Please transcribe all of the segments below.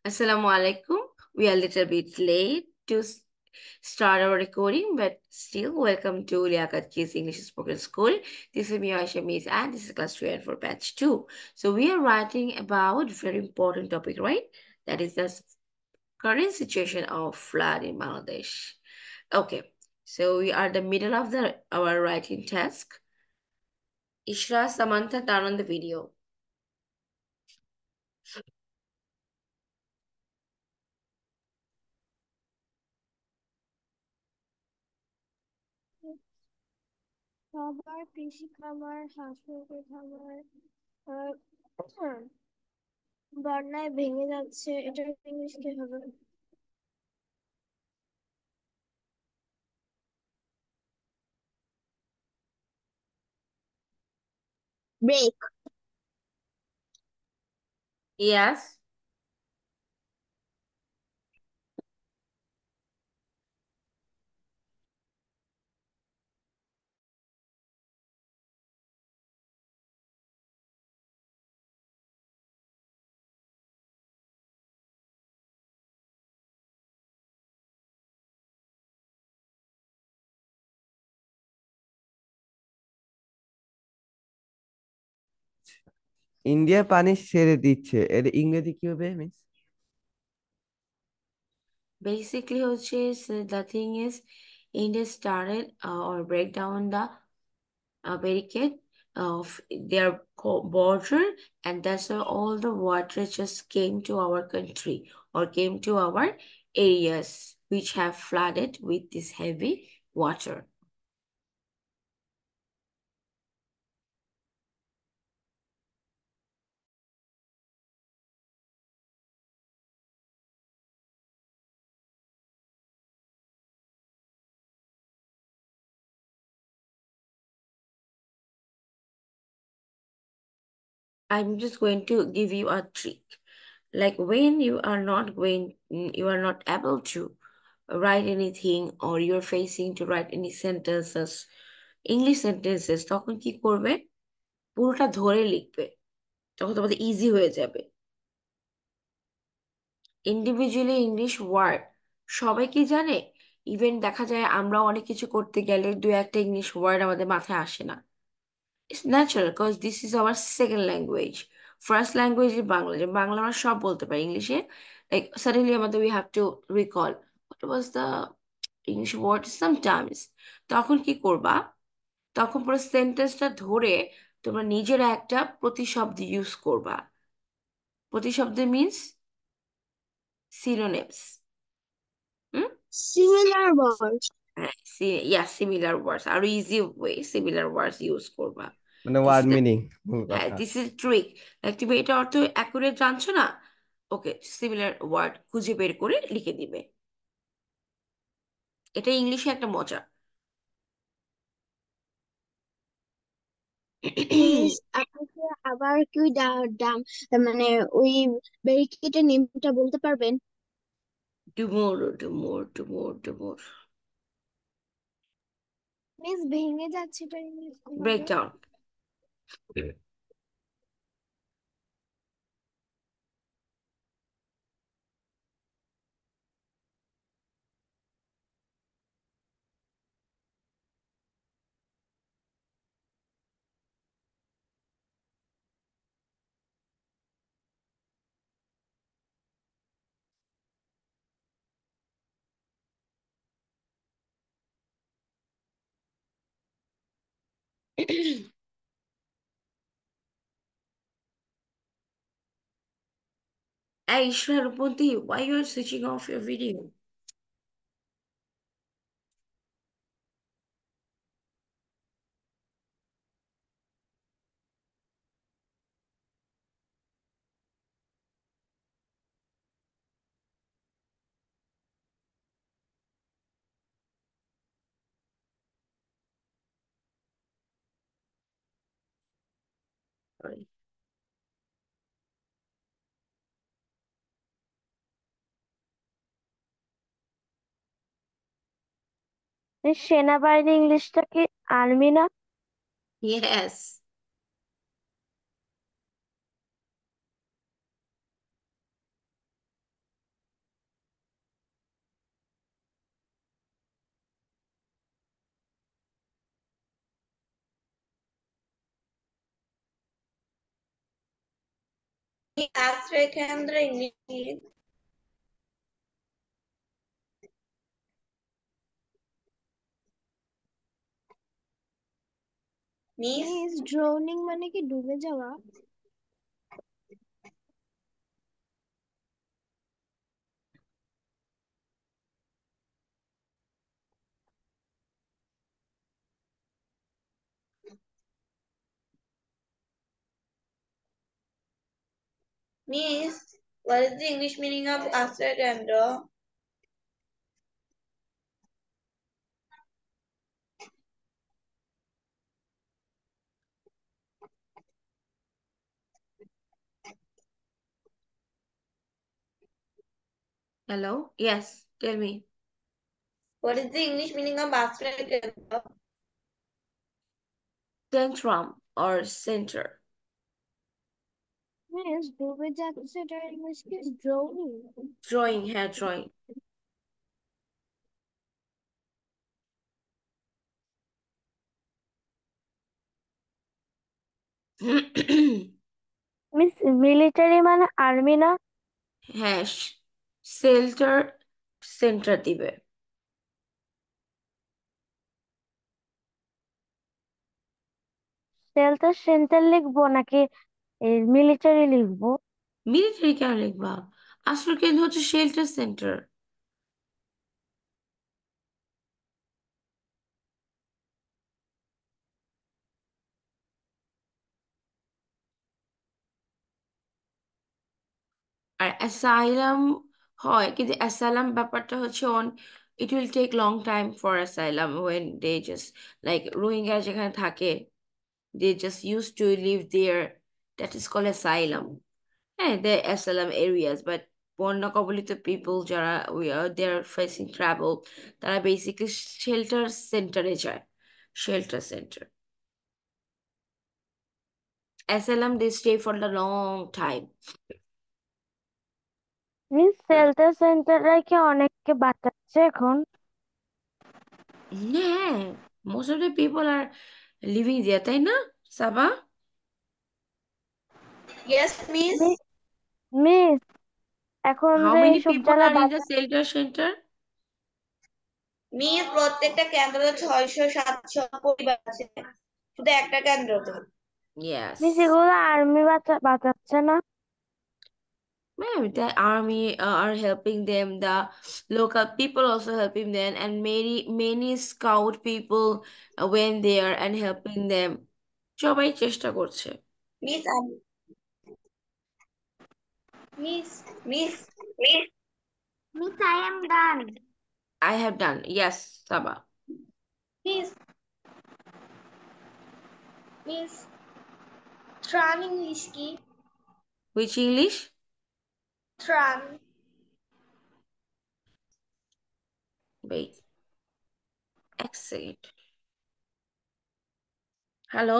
Assalamu alaikum. We are a little bit late to start our recording, but still, welcome to Liaquat Kids English Spoken School. This is me, Aisha Miss, and this is class 2 and for batch 2. So, we are writing about very important topic, right? That is the current situation of flood in Bangladesh. Okay, so we are the middle of our writing task. Ishra, Samantha, turn on the video. খাবার, কৃষি খাবার, হাঁস-মুরগির খাবার বন্যায় ভেঙে যাচ্ছে, এটার English কি হবে? ব্রেক। Yes. ইন্ডিয়া পানি ছেড়ে দিচ্ছে, এর ইংরেজি কি হবে miss? Basically, the thing is, India started or break down the barricade of their border, and that's why all the water just came to our country or came to our areas, which have flooded with this heavy water. I'm just going to give you a trick. Like when you are not able to write anything or you're facing to write any sentences, English sentences, তখন কি করবে? পুরোটা ধরে লিখবে। তখন তোমাদের easy হয়ে যাবে। ইন্ডিভিজুয়ালি ইংলিশ ওয়ার্ড সবাই কি জানে? ইভেন দেখা যায় আমরা অনেক কিছু করতে গেলে দু একটা ইংলিশ ওয়ার্ড আমাদের মাথায় আসে না। It's natural because this is our second language. First language is Bangla, যে বাংলা আমরা সব বলতে পারি ইংলিশে। লাইক suddenly আমাদের we have to recall what was the English word sometimes. তখন কি করবা? তখন পুরো সেন্টেন্সটা ধরে তোমরা নিজেরা একটা প্রতিশব্দ ইউজ করবা। প্রতিশব্দ means synonyms. Hmm, similar word. হ্যাঁ, সিমিলার ওয়ার্ডস, আরো easy way similar words use করবা। মানে this word is the meaning, মূল হ্যাঁ, কথা। This is trick. লাইক তুমি এটা অর্থ অ্যাকুরেট জানছো না, ওকে, সিমিলার ওয়ার্ড খুঁজে বের করে লিখে দিবে। এটা ইংলিশে একটা মজা। মিস আপনাকে আবার কি মানে ওই ব্যারিকেডের নেমটা বলতে পারবেন? টুমোর মিস ভেঙে যাচ্ছে, এটার ইংলিশ কি হবে? Breakdown. Hey, Ishra Ruponti, why you are switching off your video? Sorry. সেনাবাহিনী ইংলিশটা কি আর্মি না? Yes. আশ্রয় কেন্দ্র ইংলিশ মিস। মিস, ড্রোনিং মানে কি ডুবে যাওয়া? Miss, what is the English meaning of Astra Chandra? Hello? Yes, tell me. What is the English meaning of Astra Chandra? Tantrum or center. Miss, ডুবে যাচ্ছে এটার ইংলিশ কি ড্রোনিং? Drawing, hair drawing. Miss military মানে army না? হ্যাঁ, shelter centre দিবে। Shelter centre লিখবো নাকি মিলিটারি লিখবো? মিলিটারি কেন লিখবা? আসলে কেন্দ্র হচ্ছে শেল্টার সেন্টার। আর অ্যাসাইলাম হয়, কিন্তু অ্যাসাইলাম ব্যাপারটা হচ্ছে on it will take long time for asylum when they just like Rohingya যেখানে থাকে they just use to live there, that is called asylum. হ্যাঁ, দে অ্যাসাইলাম এরিয়াস, বাট বন্যা কবলিত পিপল যারা দে আর ফেসিং ট্রাভেল, তারা basically shelter সেন্টারে যায়। Shelter centre, asylum they stay for the long time. Miss shelter সেন্টাররা কি অনেককে বাঁচাচ্ছে এখন? হ্যাঁ, most of the people are living দেয়ার, তাই না সাবা? Yes, miss. মি- মিস এখন How যে many এইসব people জায়গায় are in the shelter center? Miss, প্রত্যেকটা কেন্দ্রে 600-700 পরিবার আছে, শুধু একটা কেন্দ্রতে। Yes. মিস এগুলো আর্মি বাঁচাচ্ছে না? Ma'am, the army are helping them, the local people also helping them, and many scout people went there and helping them. সবাই চেষ্টা করছে। Miss, miss, miss, miss, miss, I am done. I have done. Yes, Saba. Miss, miss, ত্রাণ English কি? Which English? ত্রাণ। Wait, excellent. Hello?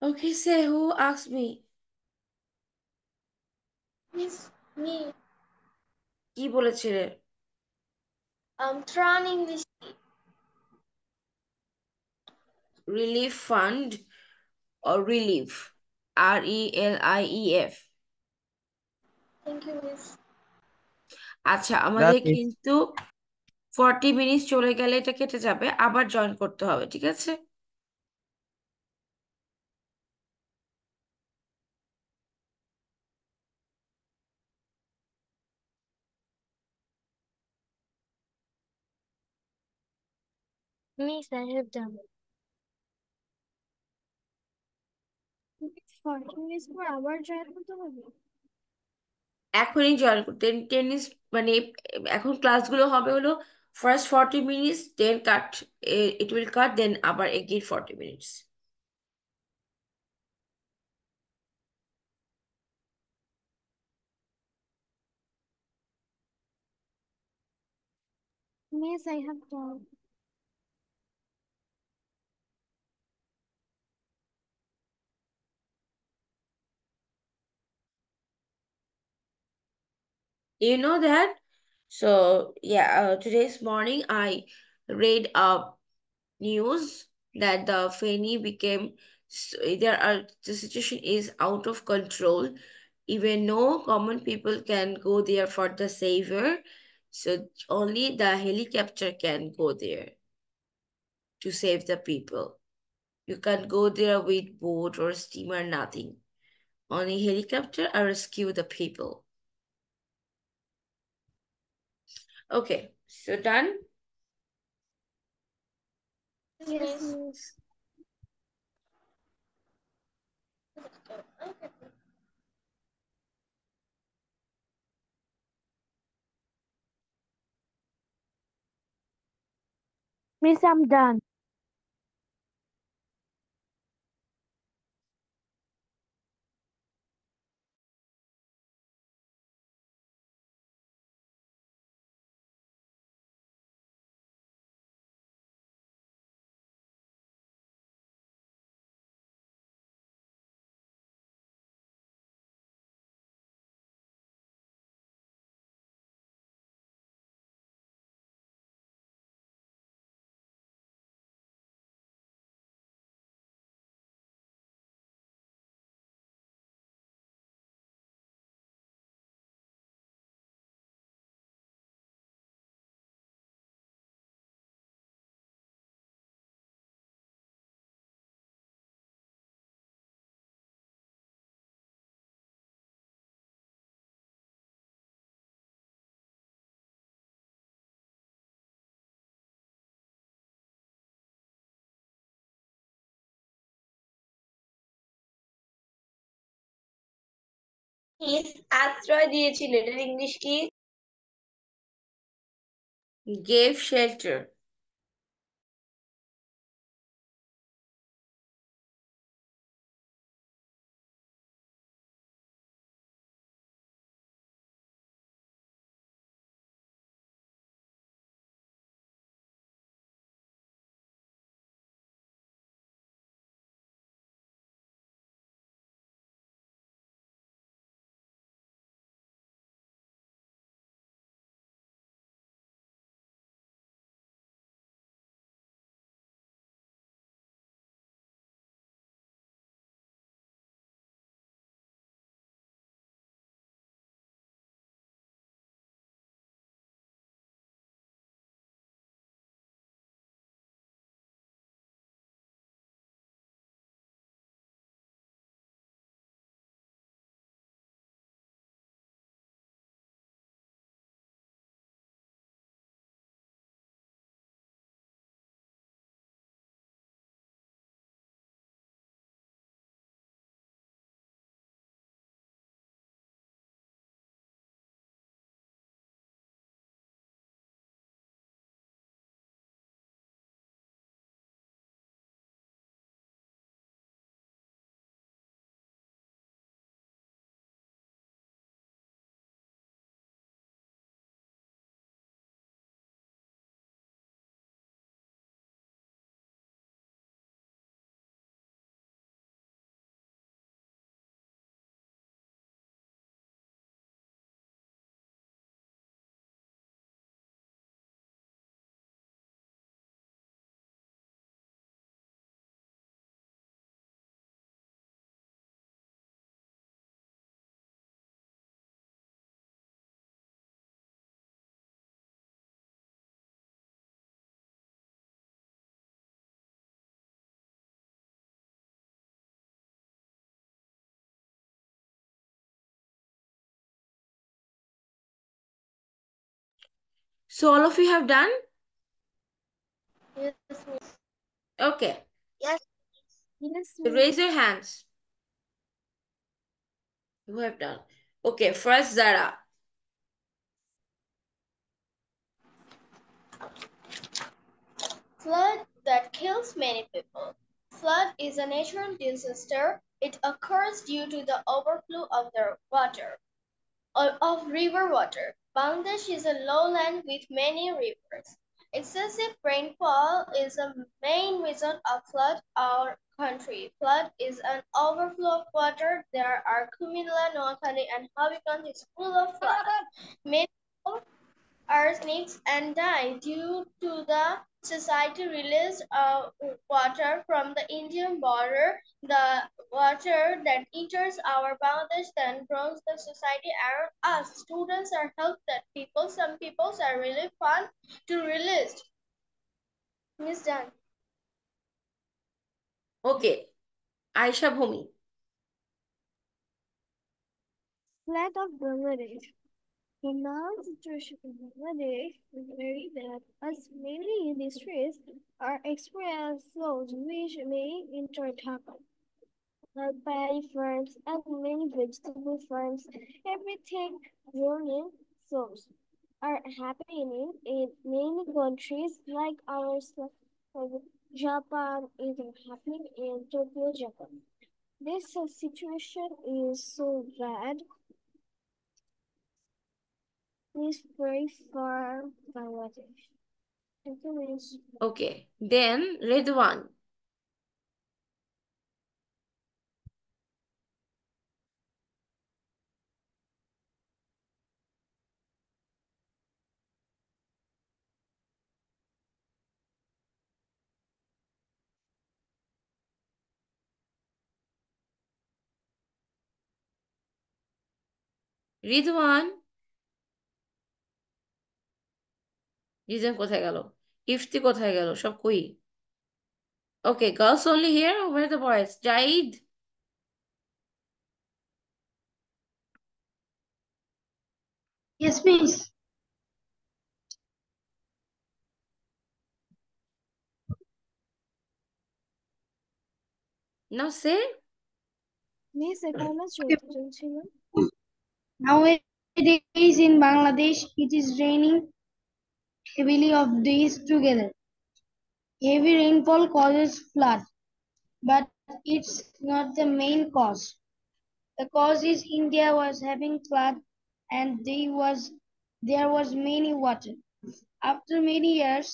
Okay, say who asked me? Miss, me, কি বলেছিলে? ত্রাণ English কি? Relief fund or relief? RELIEF. Thank you miss. আচ্ছা, আমাদের রাফিজ, কিন্তু 40 মিনিট চলে গেলে এটা কেটে যাবে, আবার জয়েন করতে হবে, ঠিক আছে? Miss, I have done. 40 minute পর আবার জয়েন করতে হবে? এখনই জয়েন করতে টেনিস মানে এখন ক্লাসগুলো হবে হলো first 40 minutes then cut, it will cut then আবার again 40 minutes. Miss, I have done. You know that? So yeah, today's morning I read news that the Feni became the situation is out of control. Even no common people can go there for the savior. So only the helicopter can go there to save the people. You can't go there with boat or steamer, nothing. Only helicopter or rescue the people. Okay, so done. Yes, Miss. miss. Miss, I'm done. আশ্রয় দিয়েছিল, এটার English কি? Gave shelter. So all of you have done? Yes, miss. Okay, Yes. Yes, so raise your miss. hands. Who have done? Okay, first Zara. Flood that kills many people. Flood is a natural disaster. It occurs due to the overflow of the water of river water. Bangladesh is a lowland with many rivers. Excessive rainfall is a main reason of flood our country. Flood is an overflow of water. There are Kumilla, Noakhali, and Hobbyganj is full of flood. Many people are snakes and die due to the society released water from the Indian border. The water that enters our Bangladesh then grows the society around us. Students are helped that people. Some peoples are really fun to release. Miss Dan. Okay, Aisha Bhumi. Flag of Bangladesh. The now situation in Bangladesh is very bad as many industries are experiencing floods which may enter Dhaka. Paddy farms and many vegetable farms, everything grown in floods are happening in many countries like ours, like Japan is happening in Tokyo, Japan. This situation is so bad. Please pray for Bangladesh. Thank you, Miss. Okay, then Redwan. Ridwan, reason কোথায় গেল? ইফতি কোথায় গেল? সব কই? Okay, girls only here. Where are the boys? Jaid. Yes, miss. Now say. Miss, এখনো চলছিল। Nowadays in Bangladesh, it is raining heavily of days together. Heavy rainfall causes flood, but it's not the main cause. The cause is India was having flood and there was many water. After many years,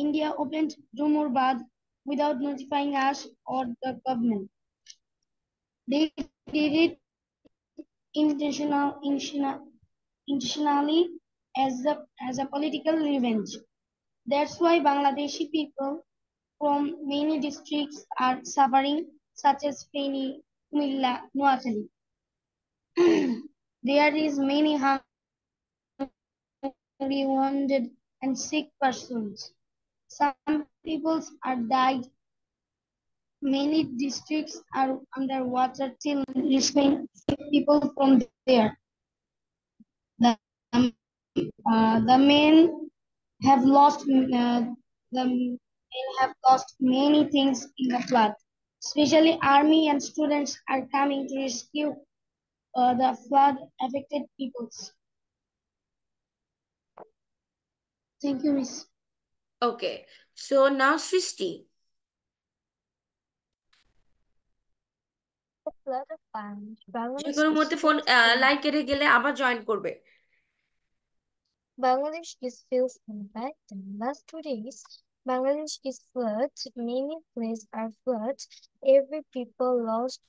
India opened Dumur Bad without notifying us or the government. They did it intentionally as a political revenge. That's why Bangladeshi people from many districts are suffering, such as Feni, Kumilla, Noakhali. There is many hungry, wounded, and sick persons. Some people are died. Many districts are underwater till rescuing people from there. The, the men have lost the men have lost many things in the flood. Especially army and students are coming to rescue the flood affected peoples. Thank you, Miss. Okay, so now Srishti. The flood of Bangladesh যেগুলোর is মধ্যে phone filled in line কেটে গেলে আবার join করবে। Bangladesh is feels impact in last 2 days. Bangladesh is floods. Many places are floods. Every people lost